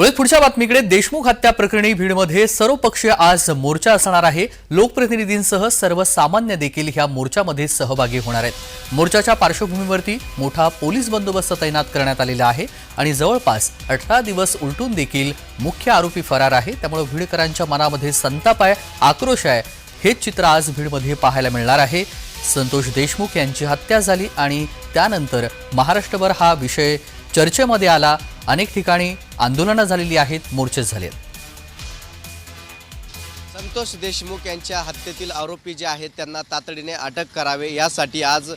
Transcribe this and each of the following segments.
वळीत पुढच्या बातमीकडे देशमुख हत्या प्रकरणी बीडमध्ये सर्वपक्षीय आज मोर्चा असणार आहे। लोकप्रतिनिधींसह सर्वसामान्य देखील ह्या मोर्चामध्ये सहभागी होणार आहेत। मोर्चाच्या पार्श्वभूमीवरती मोठा पोलीस बंदोबस्त तैनात करण्यात आलेला आहे आणि जवळपास 18 दिवस उलटून देखील मुख्य आरोपी फरार आहे। त्यामुळे बीडकरांच्या मनामध्ये संताप आहे, आक्रोश आहे। हेच चित्र आज बीडमध्ये पाहायला मिळणार आहे। संतोष देशमुख यांची हत्या झाली आणि त्यानंतर महाराष्ट्रभर हा विषय चर्चेमध्ये आला। अनेक ठिकाणी आंदोलनं झालेली आहेत, मोर्चे झाले आहेत। संतोष देशमुख यांच्या हत्येतील आरोपी जे आहेत त्यांना तातडीने अटक करावे यासाठी आज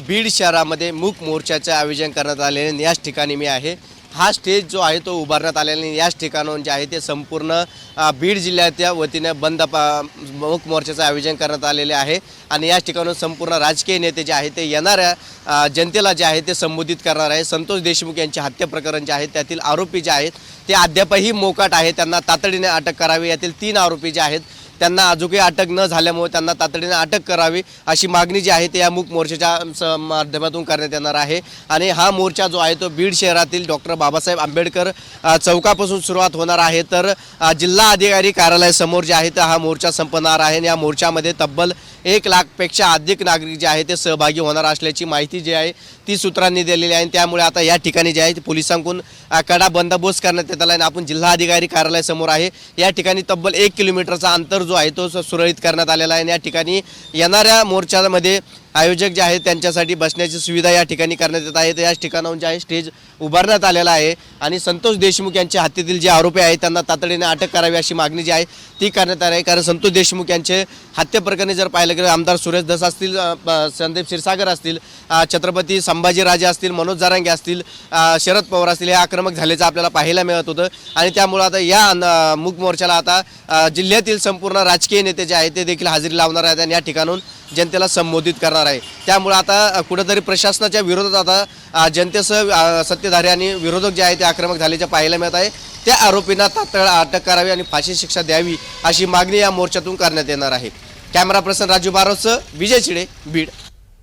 बीड शहरामध्ये मूक मोर्चाचे आयोजन करण्यात आलेले। याच ठिकाणी मी आहे। हा स्टेज जो आहे तो उभारण्यात आलेला आहे। याच ठिकाणाहून जे आहे ते संपूर्ण बीड जिल्ह्याच्या वतीने बंद मूक मोर्चाचे आयोजन करण्यात आलेले आहे आणि याच ठिकाणाहून संपूर्ण राजकीय नेते जे आहेत ते येणाऱ्या जनतेला जे आहे ते संबोधित करणार आहे। संतोष देशमुख यांचे हत्या प्रकरण जे आहे त्यातील आरोपी जे आहेत ते अद्यापही मोकाट आहे, त्यांना तातडीने अटक करावी। यातील 3 आरोपी जे आहेत त्यांना अजूनही अटक न झाल्यामुळे त्यांना तातडीने अटक करावी अशी मागणी जी आहे ते या मूक मोर्चाच्या माध्यमातून करण्यात येणार आहे। आणि हा मोर्चा जो आहे तो बीड शहरातील डॉक्टर बाबासाहेब आंबेडकर चौकापासून सुरुवात होणार आहे, तर जिल्हा अधिकारी कार्यालयासमोर जे आहे हा मोर्चा संपणार आहे। या मोर्चामध्ये तब्बल 1 लाखपेक्षा अधिक नागरिक जे आहे ते सहभागी होणार असल्याची माहिती जी आहे ती सूत्रांनी दिलेली आहे। त्यामुळे आता या ठिकाणी जे आहे पोलिसांकडून कडा बंदोबस्त करण्यात येत आला आहे। आपण जिल्हा अधिकारी कार्यालयासमोर आहे। या ठिकाणी तब्बल 1 किलोमीटरचा अंतर जो आहे तो सुरळीत करण्यात आलेला आहे। या ठिकाणी येणाऱ्या मोर्चामध्ये आयोजक जे आहेत त्यांच्यासाठी बसण्याची सुविधा या ठिकाणी करण्यात येत आहे। याच ठिकाणाहून जे आहे स्टेज उभारण्यात आलेला आहे आणि संतोष देशमुख यांच्या हत्येतील जे आरोपी आहेत त्यांना तातडीने अटक करावी अशी मागणी जी आहे ती करण्यात आली आहे। कारण संतोष देशमुख यांचे हत्या प्रकरणी जर पाहिलं गेलं आमदार सुरेश धस असतील, संदीप क्षीरसागर असतील, छत्रपती संभाजीराजे असतील, मनोज जरांगे असतील, शरद पवार असतील, हे आक्रमक झाल्याचं आपल्याला पाहायला मिळत होतं। आणि त्यामुळे आता या मूक मोर्चाला आता जिल्ह्यातील संपूर्ण राजकीय नेते जे आहेत ते देखील हजेरी लावणार आहेत आणि या ठिकाणून जनतेला संबोधित करणार आहे। त्यामुळे आता कुठेतरी प्रशासनाच्या विरोधात आता जनतेसह सत्ताधारी आणि विरोधक जे आहेत ते आक्रमक झाल्याचे पाहायला मिळत आहे। त्या आरोपींना तात्काळ अटक करावी आणि फाशी शिक्षा द्यावी अशी मागणी या मोर्चातून करण्यात येणार आहे। कॅमेरा पर्सन राजू बारोसह विजय चिडे, बीड।